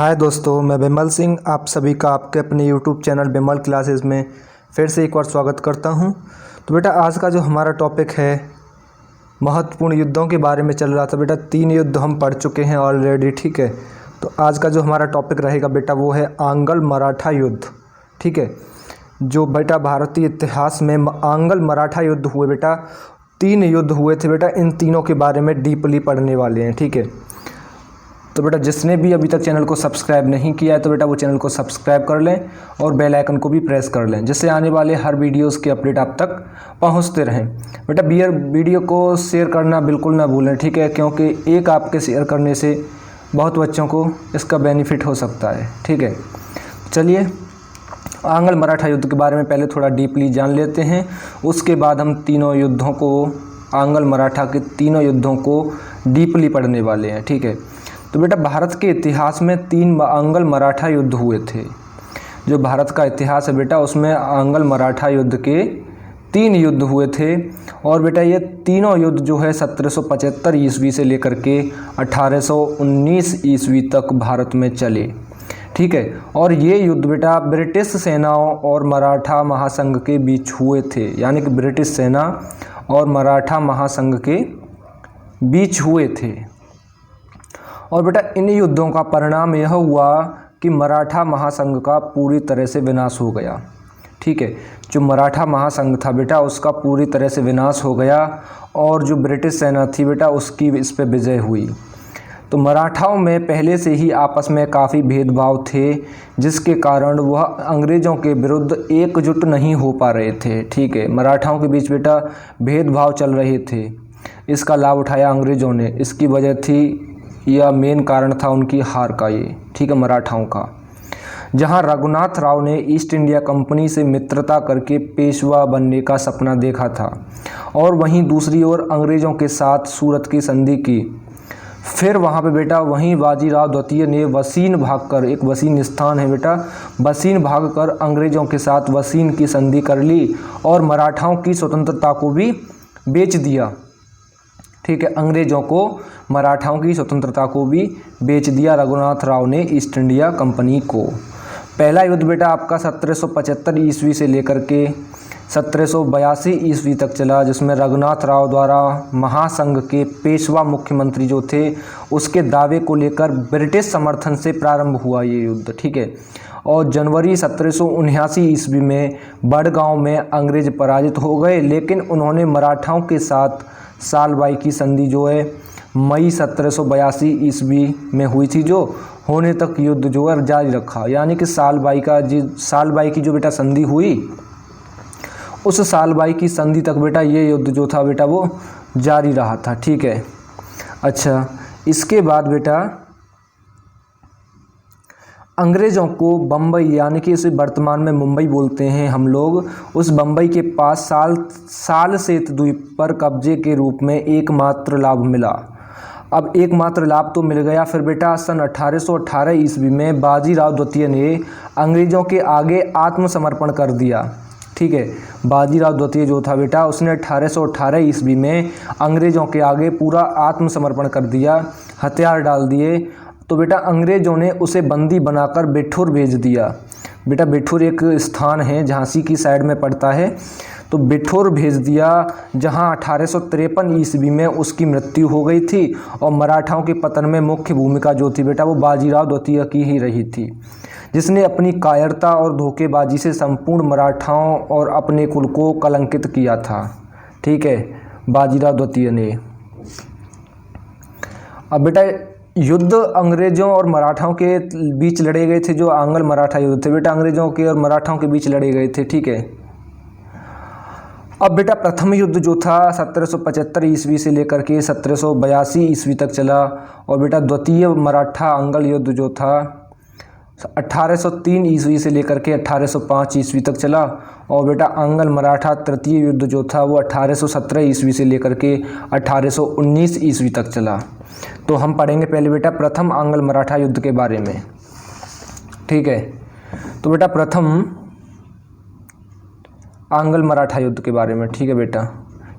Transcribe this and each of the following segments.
हाय दोस्तों, मैं बिमल सिंह आप सभी का आपके अपने यूट्यूब चैनल बिमल क्लासेस में फिर से एक बार स्वागत करता हूं। तो बेटा आज का जो हमारा टॉपिक है महत्वपूर्ण युद्धों के बारे में चल रहा था। बेटा 3 युद्ध हम पढ़ चुके हैं ऑलरेडी, ठीक है। तो आज का जो हमारा टॉपिक रहेगा बेटा वो है आंग्ल मराठा युद्ध, ठीक है। जो बेटा भारतीय इतिहास में आंग्ल मराठा युद्ध हुए बेटा 3 युद्ध हुए थे बेटा, इन तीनों के बारे में डीपली पढ़ने वाले हैं, ठीक है। तो बेटा जिसने भी अभी तक चैनल को सब्सक्राइब नहीं किया है तो बेटा वो चैनल को सब्सक्राइब कर लें और बेल आइकन को भी प्रेस कर लें, जिससे आने वाले हर वीडियोस के अपडेट आप तक पहुंचते रहें। बेटा वीडियो को शेयर करना बिल्कुल ना भूलें, ठीक है, क्योंकि एक आपके शेयर करने से बहुत बच्चों को इसका बेनिफिट हो सकता है, ठीक है। चलिए आंग्ल मराठा युद्ध के बारे में पहले थोड़ा डीपली जान लेते हैं, उसके बाद हम तीनों युद्धों को आंग्ल मराठा के तीनों युद्धों को डीपली पढ़ने वाले हैं, ठीक है। तो बेटा भारत के इतिहास में 3 आंग्ल मराठा युद्ध हुए थे। जो भारत का इतिहास है बेटा उसमें आंग्ल मराठा युद्ध के 3 युद्ध हुए थे। और बेटा ये तीनों युद्ध जो है 1775 ईस्वी से लेकर के 1819 ईस्वी तक भारत में चले, ठीक है। और ये युद्ध बेटा ब्रिटिश सेनाओं और मराठा महासंघ के बीच हुए थे, यानी कि ब्रिटिश सेना और मराठा महासंघ के बीच हुए थे। और बेटा इन युद्धों का परिणाम यह हुआ कि मराठा महासंघ का पूरी तरह से विनाश हो गया, ठीक है। जो मराठा महासंघ था बेटा उसका पूरी तरह से विनाश हो गया और जो ब्रिटिश सेना थी बेटा उसकी इस पे विजय हुई। तो मराठाओं में पहले से ही आपस में काफ़ी भेदभाव थे, जिसके कारण वह अंग्रेज़ों के विरुद्ध एकजुट नहीं हो पा रहे थे, ठीक है। मराठाओं के बीच बेटा भेदभाव चल रहे थे, इसका लाभ उठाया अंग्रेज़ों ने। इसकी वजह थी यह मेन कारण था उनकी हार का, ये ठीक है, मराठाओं का। जहां रघुनाथ राव ने ईस्ट इंडिया कंपनी से मित्रता करके पेशवा बनने का सपना देखा था और वहीं दूसरी ओर अंग्रेज़ों के साथ सूरत की संधि की। फिर वहां पे बेटा वहीं बाजीराव द्वितीय ने वसीन भागकर, एक वसीन स्थान है बेटा, वसीन भागकर अंग्रेज़ों के साथ वसीन की संधि कर ली और मराठाओं की स्वतंत्रता को भी बेच दिया, ठीक है। अंग्रेज़ों को मराठाओं की स्वतंत्रता को भी बेच दिया रघुनाथ राव ने ईस्ट इंडिया कंपनी को। पहला युद्ध बेटा आपका 1775 ईस्वी से लेकर के 1782 ईस्वी तक चला, जिसमें रघुनाथ राव द्वारा महासंघ के पेशवा मुख्यमंत्री जो थे उसके दावे को लेकर ब्रिटिश समर्थन से प्रारंभ हुआ ये युद्ध, ठीक है। और जनवरी 1779 ईस्वी में बड़गांव में अंग्रेज पराजित हो गए, लेकिन उन्होंने मराठाओं के साथ सालबाई की संधि जो है मई 1782 ईस्वी में हुई थी, जो होने तक युद्ध जो है जारी रखा। यानी कि सालबाई की जो बेटा संधि हुई, उस सालबाई की संधि तक बेटा ये युद्ध जो था बेटा वो जारी रहा था, ठीक है। अच्छा, इसके बाद बेटा अंग्रेज़ों को बम्बई, यानी कि इसे वर्तमान में मुंबई बोलते हैं हम लोग, उस बम्बई के पास सालसेत द्वीप पर कब्जे के रूप में एकमात्र लाभ मिला। अब एकमात्र लाभ तो मिल गया, फिर बेटा सन 1818 ईस्वी में बाजीराव द्वितीय ने अंग्रेज़ों के आगे आत्मसमर्पण कर दिया, ठीक है। बाजीराव द्वितीय जो था बेटा उसने 1818 ईस्वी में अंग्रेज़ों के आगे पूरा आत्मसमर्पण कर दिया, हथियार डाल दिए। तो बेटा अंग्रेज़ों ने उसे बंदी बनाकर बिठूर भेज दिया। बेटा बिठूर एक स्थान है झांसी की साइड में पड़ता है, तो बिठूर भेज दिया, जहां 1853 ईस्वी में उसकी मृत्यु हो गई थी। और मराठाओं के पतन में मुख्य भूमिका जो थी बेटा वो बाजीराव द्वितीय की ही रही थी, जिसने अपनी कायरता और धोखेबाजी से संपूर्ण मराठाओं और अपने कुल को कलंकित किया था, ठीक है, बाजीराव द्वितीय ने। अब बेटा युद्ध अंग्रेज़ों और मराठाओं के बीच लड़े गए थे, जो आंग्ल मराठा युद्ध थे बेटा अंग्रेज़ों के और मराठाओं के बीच लड़े गए थे, ठीक है। अब बेटा प्रथम युद्ध जो था 1775 ईस्वी से लेकर के 1782 ईस्वी तक चला। और बेटा द्वितीय मराठा आंग्ल युद्ध जो था 1803 ईस्वी से लेकर के 1805 ईस्वी तक चला। और बेटा आंग्ल मराठा तृतीय युद्ध जो था वो 1817 ईस्वी से लेकर के 1819 ईस्वी तक चला। तो हम पढ़ेंगे पहले बेटा प्रथम आंग्ल मराठा युद्ध के बारे में, ठीक है। तो बेटा प्रथम आंग्ल मराठा युद्ध के बारे में, ठीक है बेटा,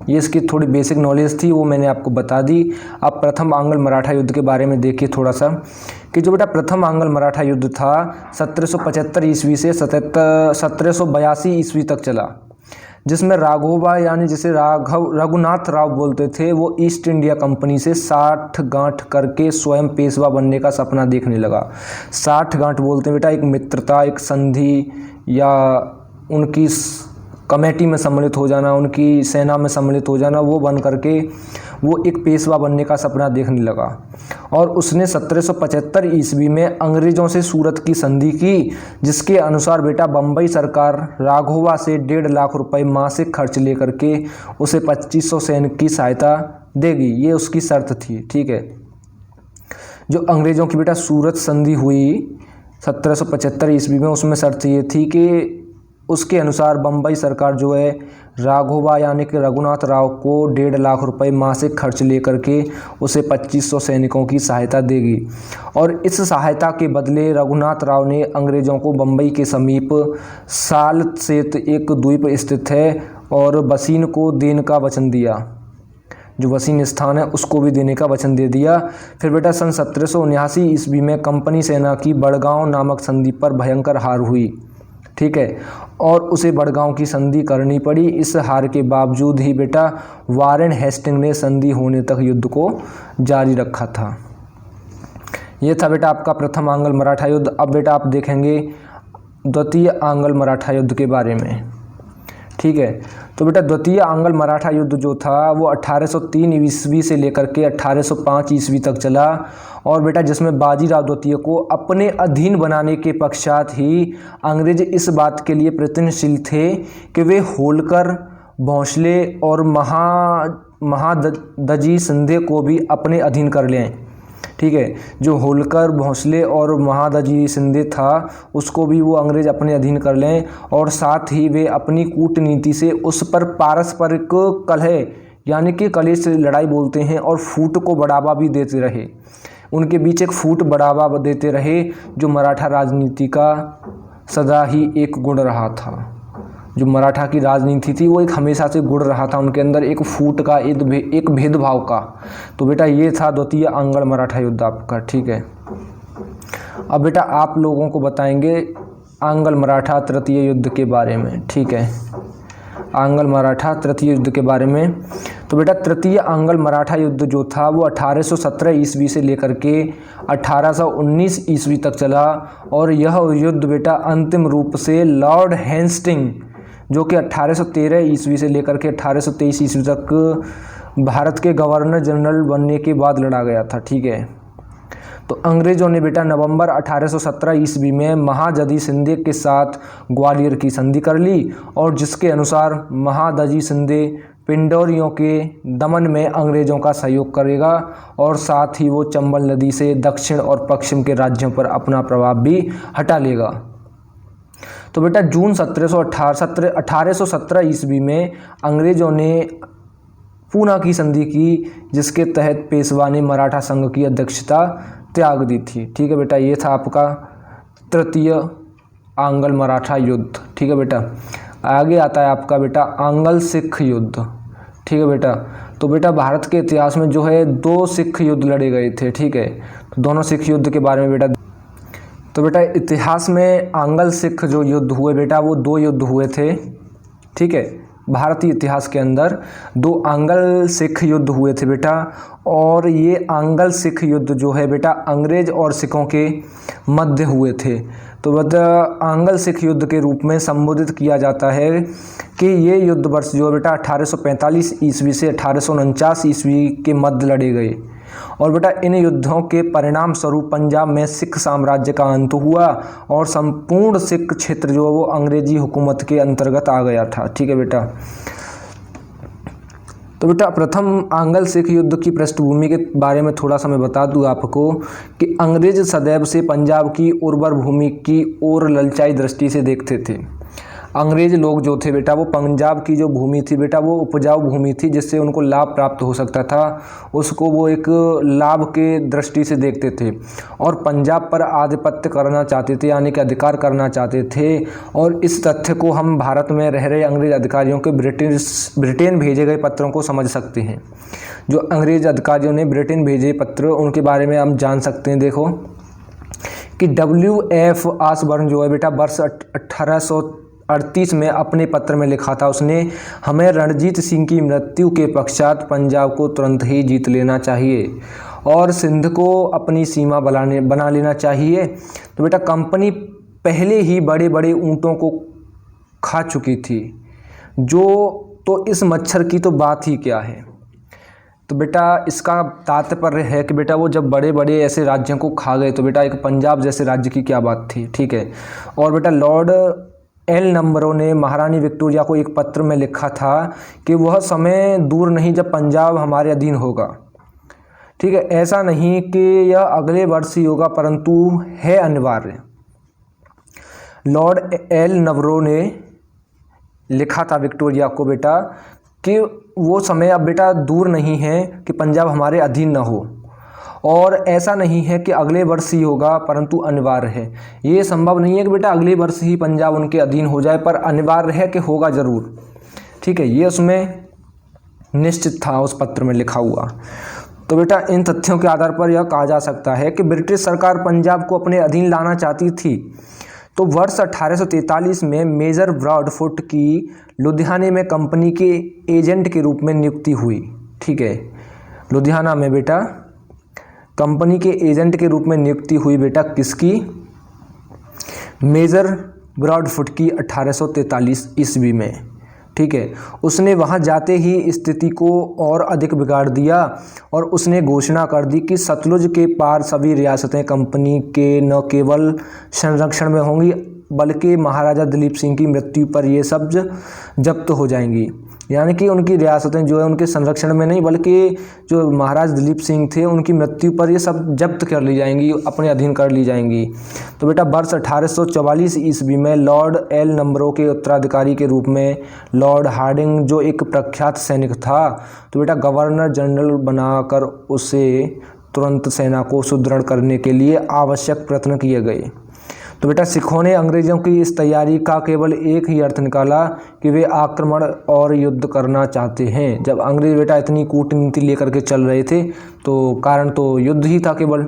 ये इसकी थोड़ी बेसिक नॉलेज थी, वो मैंने आपको बता दी। अब प्रथम आंग्ल मराठा युद्ध के बारे में देखिए थोड़ा सा, कि जो बेटा प्रथम आंग्ल मराठा युद्ध था 1775 ईस्वी से 1782 ईस्वी तक चला, जिसमें राघोबा यानी जिसे रघुनाथ राव बोलते थे, वो ईस्ट इंडिया कंपनी से 60 गांठ करके स्वयं पेशवा बनने का सपना देखने लगा। 60 गांठ बोलते हैं बेटा एक मित्रता, एक संधि, या उनकी कमेटी में सम्मिलित हो जाना, उनकी सेना में सम्मिलित हो जाना, वो बन करके वो एक पेशवा बनने का सपना देखने लगा। और उसने 1775 ईस्वी में अंग्रेज़ों से सूरत की संधि की, जिसके अनुसार बेटा बम्बई सरकार राघोबा से 1.5 लाख रुपए मासिक खर्च लेकर के उसे 2500 सैनिक की सहायता देगी। ये उसकी शर्त थी, ठीक है। जो अंग्रेज़ों की बेटा सूरत संधि हुई 1775 ईस्वी में, उसमें शर्त ये थी कि उसके अनुसार बम्बई सरकार जो है राघोबा यानी कि रघुनाथ राव को 1.5 लाख रुपए मासिक खर्च लेकर के उसे 2500 सैनिकों की सहायता देगी। और इस सहायता के बदले रघुनाथ राव ने अंग्रेज़ों को बम्बई के समीप सालसेत एक द्वीप स्थित है और बसीन को देने का वचन दिया। जो वसीन स्थान है उसको भी देने का वचन दे दिया। फिर बेटा सन 1779 ईस्वी में कंपनी सेना की बड़गांव नामक संधि पर भयंकर हार हुई, ठीक है, और उसे बड़गांव की संधि करनी पड़ी। इस हार के बावजूद ही बेटा वारेन हेस्टिंग ने संधि होने तक युद्ध को जारी रखा था। ये था बेटा आपका प्रथम आंग्ल मराठा युद्ध। अब बेटा आप देखेंगे द्वितीय आंग्ल मराठा युद्ध के बारे में, ठीक है। तो बेटा द्वितीय आंग्ल मराठा युद्ध जो था वो 1803 ईस्वी से लेकर के 1805 ईस्वी तक चला, और बेटा जिसमें बाजीराव द्वितीय को अपने अधीन बनाने के पश्चात ही अंग्रेज इस बात के लिए प्रयत्नशील थे कि वे होलकर, भोंसले और महादजी शिंदे को भी अपने अधीन कर लें, ठीक है। जो होलकर, भोंसले और महादजी शिंदे था उसको भी वो अंग्रेज अपने अधीन कर लें, और साथ ही वे अपनी कूटनीति से उस पर पारस्परिक कलह यानी कि कलेश लड़ाई बोलते हैं, और फूट को बढ़ावा भी देते रहे। उनके बीच एक फूट बढ़ावा देते रहे, जो मराठा राजनीति का सदा ही एक गुण रहा था। जो मराठा की राजनीति थी वो एक हमेशा से गुण रहा था उनके अंदर, एक फूट का, एक भेदभाव का। तो बेटा ये था द्वितीय आंग्ल मराठा युद्ध आपका, ठीक है। अब बेटा आप लोगों को बताएंगे आंग्ल मराठा तृतीय युद्ध के बारे में, ठीक है। आंग्ल मराठा तृतीय युद्ध के बारे में, तो बेटा तृतीय आंग्ल मराठा युद्ध जो था वो 1817 ईस्वी से लेकर के 1819 ईस्वी तक चला, और यह युद्ध बेटा अंतिम रूप से लॉर्ड हेस्टिंग जो कि 1813 ईस्वी से लेकर के 1823 ईस्वी तक भारत के गवर्नर जनरल बनने के बाद लड़ा गया था, ठीक है। तो अंग्रेज़ों ने बेटा नवंबर 1817 ईस्वी में महादजी शिंदे के साथ ग्वालियर की संधि कर ली, और जिसके अनुसार महादजी शिंदे पिंडोरियों के दमन में अंग्रेज़ों का सहयोग करेगा, और साथ ही वो चंबल नदी से दक्षिण और पश्चिम के राज्यों पर अपना प्रभाव भी हटा लेगा। तो बेटा जून 1817 ईस्वी में अंग्रेज़ों ने पूना की संधि की, जिसके तहत पेशवा ने मराठा संघ की अध्यक्षता त्याग दी थी, ठीक है बेटा। ये था आपका तृतीय आंग्ल मराठा युद्ध, ठीक है बेटा। आगे आता है आपका बेटा आंग्ल सिख युद्ध, ठीक है बेटा। तो बेटा भारत के इतिहास में जो है 2 सिख युद्ध लड़े गए थे, ठीक है। तो दोनों सिख युद्ध के बारे में बेटा, तो बेटा इतिहास में आंग्ल सिख जो युद्ध हुए बेटा वो 2 युद्ध हुए थे, ठीक है। भारतीय इतिहास के अंदर 2 आंग्ल सिख युद्ध हुए थे बेटा, और ये आंग्ल सिख युद्ध जो है बेटा अंग्रेज और सिखों के मध्य हुए थे। तो बेटा आंग्ल सिख युद्ध के रूप में संबोधित किया जाता है कि ये युद्ध वर्ष जो है बेटा 1845 ईस्वी से 1849 ईस्वी के मध्य लड़े गए, और बेटा इन युद्धों के परिणाम स्वरूप पंजाब में सिख साम्राज्य का अंत हुआ, और संपूर्ण सिख क्षेत्र जो है वो अंग्रेजी हुकूमत के अंतर्गत आ गया था, ठीक है बेटा। तो बेटा प्रथम आंग्ल सिख युद्ध की पृष्ठभूमि के बारे में थोड़ा सा मैं बता दूं आपको कि अंग्रेज सदैव से पंजाब की उर्वर भूमि की ओर ललचाई दृष्टि से देखते थे। अंग्रेज लोग जो थे बेटा वो पंजाब की जो भूमि थी बेटा वो उपजाऊ भूमि थी, जिससे उनको लाभ प्राप्त हो सकता था, उसको वो एक लाभ के दृष्टि से देखते थे और पंजाब पर आधिपत्य करना चाहते थे, यानी कि अधिकार करना चाहते थे। और इस तथ्य को हम भारत में रह रहे अंग्रेज अधिकारियों के ब्रिटेन भेजे गए पत्रों को समझ सकते हैं। जो अंग्रेज अधिकारियों ने ब्रिटेन भेजे पत्र, उनके बारे में हम जान सकते हैं। देखो कि WF ऑसबर्न जो है बेटा वर्ष 1838 में अपने पत्र में लिखा था, उसने हमें रणजीत सिंह की मृत्यु के पश्चात पंजाब को तुरंत ही जीत लेना चाहिए और सिंध को अपनी सीमा बना लेना चाहिए। तो बेटा कंपनी पहले ही बड़े बड़े ऊँटों को खा चुकी थी, तो इस मच्छर की तो बात ही क्या है। तो बेटा इसका तात्पर्य है कि बेटा वो जब बड़े बड़े ऐसे राज्यों को खा गए तो बेटा एक पंजाब जैसे राज्य की क्या बात थी, ठीक है। और बेटा लॉर्ड एल नंबरों ने महारानी विक्टोरिया को एक पत्र में लिखा था कि वह समय दूर नहीं जब पंजाब हमारे अधीन होगा, ठीक है। ऐसा नहीं कि यह अगले वर्ष ही होगा, परंतु है अनिवार्य। लॉर्ड एल नंबरों ने लिखा था विक्टोरिया को बेटा कि वो समय अब बेटा दूर नहीं है कि पंजाब हमारे अधीन न हो, और ऐसा नहीं है कि अगले वर्ष ही होगा, परंतु अनिवार्य है। ये संभव नहीं है कि बेटा अगले वर्ष ही पंजाब उनके अधीन हो जाए, पर अनिवार्य है कि होगा ज़रूर, ठीक है। ये उसमें निश्चित था उस पत्र में लिखा हुआ। तो बेटा इन तथ्यों के आधार पर यह कहा जा सकता है कि ब्रिटिश सरकार पंजाब को अपने अधीन लाना चाहती थी। तो वर्ष 1843 में मेजर ब्रॉडफुट की लुधियाने में कंपनी के एजेंट के रूप में नियुक्ति हुई, ठीक है। लुधियाना में बेटा कंपनी के एजेंट के रूप में नियुक्ति हुई बेटा किसकी? मेजर ब्रॉडफुट की 1843 ईस्वी में, ठीक है। उसने वहां जाते ही स्थिति को और अधिक बिगाड़ दिया और उसने घोषणा कर दी कि सतलुज के पार सभी रियासतें कंपनी के न केवल संरक्षण में होंगी बल्कि महाराजा दिलीप सिंह की मृत्यु पर ये सब जब्त हो जाएंगी। यानी कि उनकी रियासतें जो है उनके संरक्षण में नहीं, बल्कि जो महाराज दिलीप सिंह थे उनकी मृत्यु पर ये सब जब्त कर ली जाएंगी, अपने अधीन कर ली जाएंगी। तो बेटा वर्ष 1844 ईस्वी में लॉर्ड एल नंबरों के उत्तराधिकारी के रूप में लॉर्ड हार्डिंग, जो एक प्रख्यात सैनिक था, तो बेटा गवर्नर जनरल बनाकर उसे तुरंत सेना को सुदृढ़ करने के लिए आवश्यक प्रयत्न किए गए। तो बेटा सिखों ने अंग्रेजों की इस तैयारी का केवल एक ही अर्थ निकाला कि वे आक्रमण और युद्ध करना चाहते हैं। जब अंग्रेज बेटा इतनी कूटनीति लेकर के चल रहे थे तो कारण तो युद्ध ही था केवल।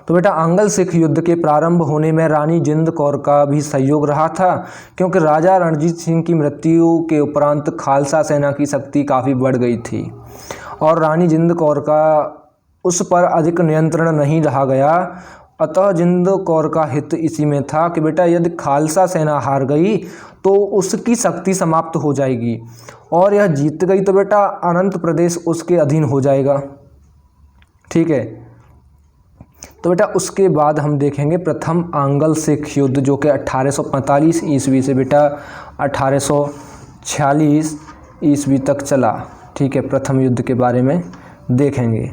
तो बेटा अंग्ल सिख युद्ध के प्रारंभ होने में रानी जिंद कौर का भी सहयोग रहा था, क्योंकि राजा रणजीत सिंह की मृत्यु के उपरांत खालसा सेना की शक्ति काफ़ी बढ़ गई थी और रानी जिंद कौर का उस पर अधिक नियंत्रण नहीं रहा गया। अतः जिंद कौर का हित इसी में था कि बेटा यदि खालसा सेना हार गई तो उसकी शक्ति समाप्त हो जाएगी और यह जीत गई तो बेटा अनंत प्रदेश उसके अधीन हो जाएगा, ठीक है। तो बेटा उसके बाद हम देखेंगे प्रथम अंग्ल सिख युद्ध, जो कि 1845 ईस्वी से बेटा 1846 ईस्वी तक चला, ठीक है। प्रथम युद्ध के बारे में देखेंगे।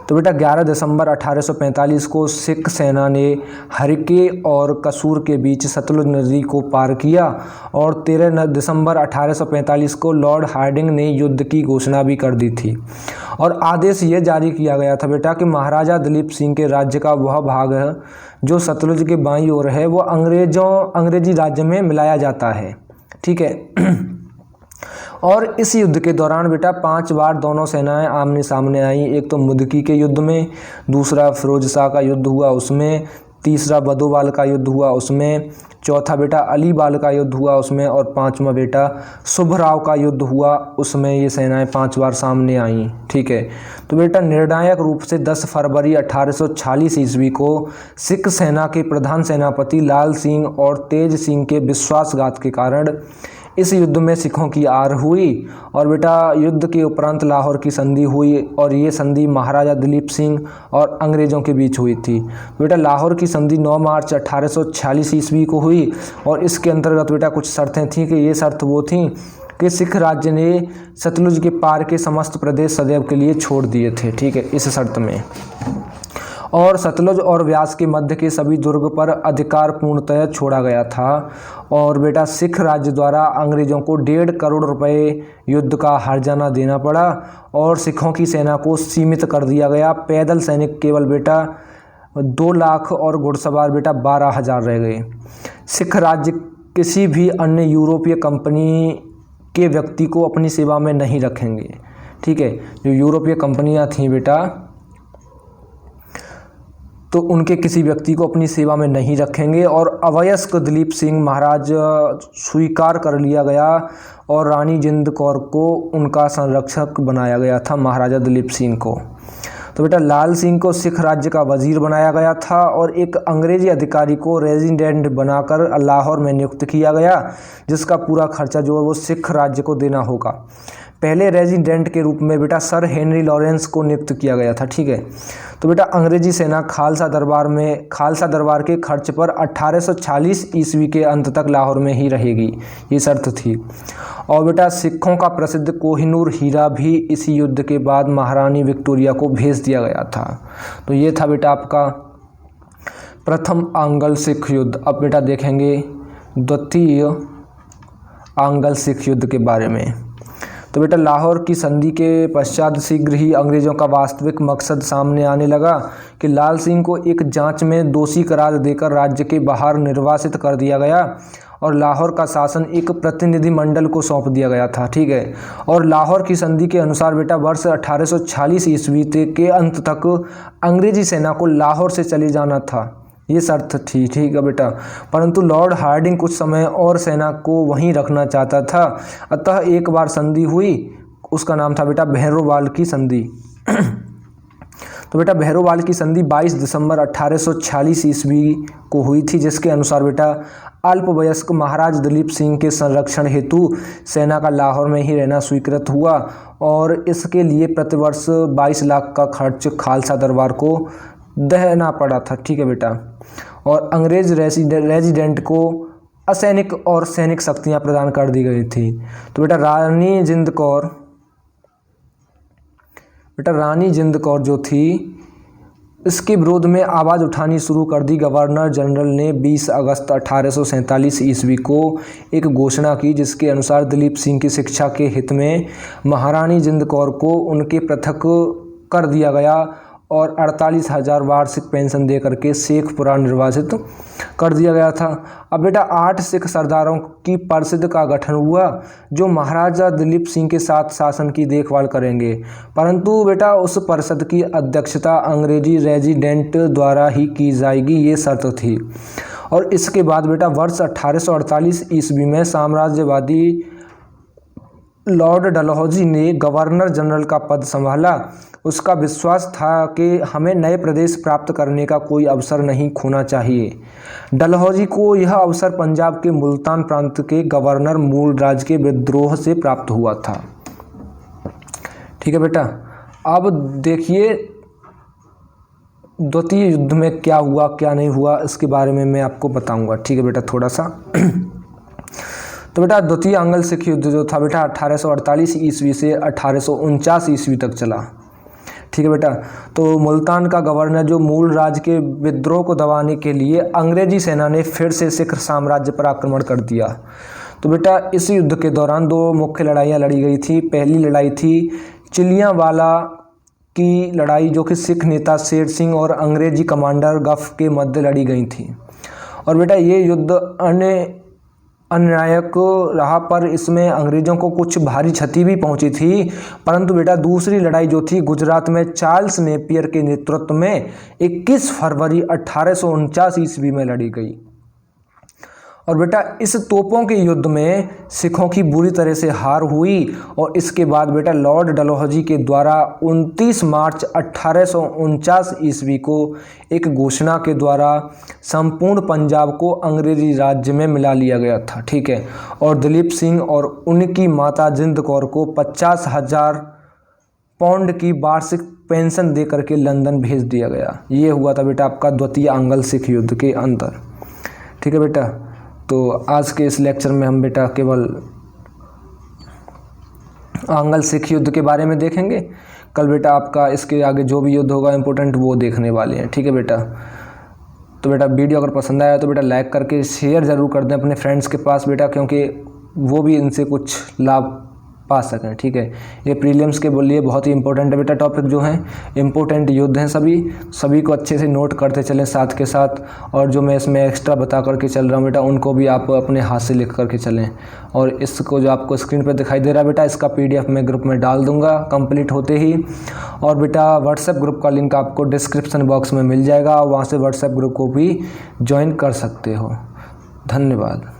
तो बेटा 11 दिसंबर 1845 को सिख सेना ने हरिके और कसूर के बीच सतलुज नदी को पार किया और 13 दिसंबर 1845 को लॉर्ड हार्डिंग ने युद्ध की घोषणा भी कर दी थी और आदेश ये जारी किया गया था बेटा कि महाराजा दिलीप सिंह के राज्य का वह भाग है जो सतलुज के बाईं ओर है वो अंग्रेजी राज्य में मिलाया जाता है, ठीक है। और इस युद्ध के दौरान बेटा 5 बार दोनों सेनाएं आमने सामने आईं। एक तो मुदकी के युद्ध में, दूसरा फिरोज शाह का युद्ध हुआ उसमें, तीसरा बदोवाल का युद्ध हुआ उसमें, चौथा बेटा अलीबाल का युद्ध हुआ उसमें और पांचवा बेटा सुभराव का युद्ध हुआ उसमें। ये सेनाएं 5 बार सामने आईं, ठीक है। तो बेटा निर्णायक रूप से 10 फरवरी 1846 ईस्वी को सिख सेना के प्रधान सेनापति लाल सिंह और तेज सिंह के विश्वासघात के कारण इस युद्ध में सिखों की हार हुई और बेटा युद्ध के उपरांत लाहौर की संधि हुई और ये संधि महाराजा दिलीप सिंह और अंग्रेज़ों के बीच हुई थी। बेटा लाहौर की संधि 9 मार्च 1846 ईस्वी को हुई और इसके अंतर्गत बेटा कुछ शर्तें थीं कि ये शर्त वो थी कि सिख राज्य ने सतलुज के पार के समस्त प्रदेश सदैव के लिए छोड़ दिए थे, ठीक है, इस शर्त में। और सतलुज और व्यास के मध्य के सभी दुर्ग पर अधिकार पूर्णतः छोड़ा गया था। और बेटा सिख राज्य द्वारा अंग्रेजों को 1.5 करोड़ रुपए युद्ध का हर्जाना देना पड़ा और सिखों की सेना को सीमित कर दिया गया। पैदल सैनिक केवल बेटा 2 लाख और घुड़सवार बेटा 12,000 रह गए। सिख राज्य किसी भी अन्य यूरोपीय कंपनी के व्यक्ति को अपनी सेवा में नहीं रखेंगे। ठीक है, जो यूरोपीय कंपनियां थीं बेटा, तो उनके किसी व्यक्ति को अपनी सेवा में नहीं रखेंगे। और अवयस्क दलीप सिंह महाराज स्वीकार कर लिया गया और रानी जिंद कौर को उनका संरक्षक बनाया गया था, महाराजा दलीप सिंह को। तो बेटा लाल सिंह को सिख राज्य का वजीर बनाया गया था और एक अंग्रेजी अधिकारी को रेजिडेंट बनाकर लाहौर में नियुक्त किया गया, जिसका पूरा खर्चा जो है वो सिख राज्य को देना होगा। पहले रेजिडेंट के रूप में बेटा सर हेनरी लॉरेंस को नियुक्त किया गया था। ठीक है, तो बेटा अंग्रेजी सेना खालसा दरबार के खर्च पर 1840 ईस्वी के अंत तक लाहौर में ही रहेगी, ये शर्त थी। और बेटा सिखों का प्रसिद्ध कोहिनूर हीरा भी इसी युद्ध के बाद महारानी विक्टोरिया को भेज दिया गया था। तो ये था बेटा आपका प्रथम आंग्ल सिख युद्ध। अब बेटा देखेंगे द्वितीय आंग्ल सिख युद्ध के बारे में। तो बेटा लाहौर की संधि के पश्चात शीघ्र ही अंग्रेजों का वास्तविक मकसद सामने आने लगा कि लाल सिंह को एक जांच में दोषी करार देकर राज्य के बाहर निर्वासित कर दिया गया और लाहौर का शासन एक प्रतिनिधि मंडल को सौंप दिया गया था। ठीक है, और लाहौर की संधि के अनुसार बेटा वर्ष 1840 ईस्वी के अंत तक अंग्रेजी सेना को लाहौर से चले जाना था, ये शर्त थी। ठीक है बेटा, परंतु लॉर्ड हार्डिंग कुछ समय और सेना को वहीं रखना चाहता था। अतः एक बार संधि हुई, उसका नाम था बेटा भैरोवाल की संधि। तो बेटा भैरोवाल की संधि 22 दिसंबर 1846 ईस्वी को हुई थी, जिसके अनुसार बेटा अल्पवयस्क महाराज दलीप सिंह के संरक्षण हेतु सेना का लाहौर में ही रहना स्वीकृत हुआ और इसके लिए प्रतिवर्ष 22 लाख का खर्च खालसा दरबार को देना पड़ा था। ठीक है बेटा, और अंग्रेज रेजिडेंट को असैनिक और सैनिक शक्तियां प्रदान कर दी गई थी। तो बेटा रानी जिंद कौर जो थी, इसके विरोध में आवाज़ उठानी शुरू कर दी। गवर्नर जनरल ने 20 अगस्त 1847 ईस्वी को एक घोषणा की, जिसके अनुसार दलीप सिंह की शिक्षा के हित में महारानी जिंद कौर को उनके पृथक कर दिया गया और 48,000 वार्षिक पेंशन दे करके शेखपुरा निर्वासित कर दिया गया था। अब बेटा 8 सिख सरदारों की परिषद का गठन हुआ जो महाराजा दलीप सिंह के साथ शासन की देखभाल करेंगे, परंतु बेटा उस परिषद की अध्यक्षता अंग्रेजी रेजिडेंट द्वारा ही की जाएगी, ये शर्त थी। और इसके बाद बेटा वर्ष 1848 ईस्वी में साम्राज्यवादी लॉर्ड डलहौजी ने गवर्नर जनरल का पद संभाला। उसका विश्वास था कि हमें नए प्रदेश प्राप्त करने का कोई अवसर नहीं खोना चाहिए। डलहौजी को यह अवसर पंजाब के मुल्तान प्रांत के गवर्नर मूलराज के विद्रोह से प्राप्त हुआ था। ठीक है बेटा, अब देखिए द्वितीय युद्ध में क्या हुआ क्या नहीं हुआ, इसके बारे में मैं आपको बताऊंगा। ठीक है बेटा, थोड़ा सा तो बेटा द्वितीय आंग्ल सिख युद्ध जो था बेटा 1848 ईस्वी से 1849 ईस्वी तक चला। ठीक है बेटा, तो मुल्तान का गवर्नर जो मूलराज के विद्रोह को दबाने के लिए अंग्रेजी सेना ने फिर से सिख साम्राज्य पर आक्रमण कर दिया। तो बेटा इस युद्ध के दौरान 2 मुख्य लड़ाइयाँ लड़ी गई थी। पहली लड़ाई थी चिलियांवाला की लड़ाई, जो कि सिख नेता शेर सिंह और अंग्रेजी कमांडर गफ के मध्य लड़ी गई थी। और बेटा ये युद्ध अन्यायक रहा, पर इसमें अंग्रेज़ों को कुछ भारी क्षति भी पहुंची थी। परंतु बेटा दूसरी लड़ाई जो थी गुजरात में चार्ल्स नेपियर के नेतृत्व में 21 फरवरी 1849 ईस्वी में लड़ी गई। और बेटा इस तोपों के युद्ध में सिखों की बुरी तरह से हार हुई और इसके बाद बेटा लॉर्ड डलहौजी के द्वारा 29 मार्च 1849 ईस्वी को एक घोषणा के द्वारा संपूर्ण पंजाब को अंग्रेजी राज्य में मिला लिया गया था। ठीक है, और दलीप सिंह और उनकी माता जिंद कौर को 50,000 पाउंड की वार्षिक पेंशन दे करके लंदन भेज दिया गया। ये हुआ था बेटा आपका द्वितीय आंग्ल सिख युद्ध के अंदर। ठीक है बेटा, तो आज के इस लेक्चर में हम बेटा केवल आंग्ल सिख युद्ध के बारे में देखेंगे। कल बेटा आपका इसके आगे जो भी युद्ध होगा इम्पोर्टेंट वो देखने वाले हैं। ठीक है बेटा, तो बेटा वीडियो अगर पसंद आया तो बेटा लाइक करके शेयर ज़रूर कर दें अपने फ्रेंड्स के पास बेटा, क्योंकि वो भी इनसे कुछ लाभ पा सकें। ठीक है, ये प्रीलिम्स के लिए बहुत ही इंपॉर्टेंट है बेटा टॉपिक जो हैं, इंपॉर्टेंट युद्ध हैं सभी को अच्छे से नोट करते चलें साथ के साथ। और जो मैं इसमें एक्स्ट्रा बता करके चल रहा हूँ बेटा उनको भी आप अपने हाथ से लिख करके चलें। और इसको जो आपको स्क्रीन पर दिखाई दे रहा है बेटा, इसका PDF मैं ग्रुप में डाल दूँगा कंप्लीट होते ही। और बेटा व्हाट्सएप ग्रुप का लिंक आपको डिस्क्रिप्शन बॉक्स में मिल जाएगा, वहाँ से व्हाट्सएप ग्रुप को भी ज्वाइन कर सकते हो। धन्यवाद।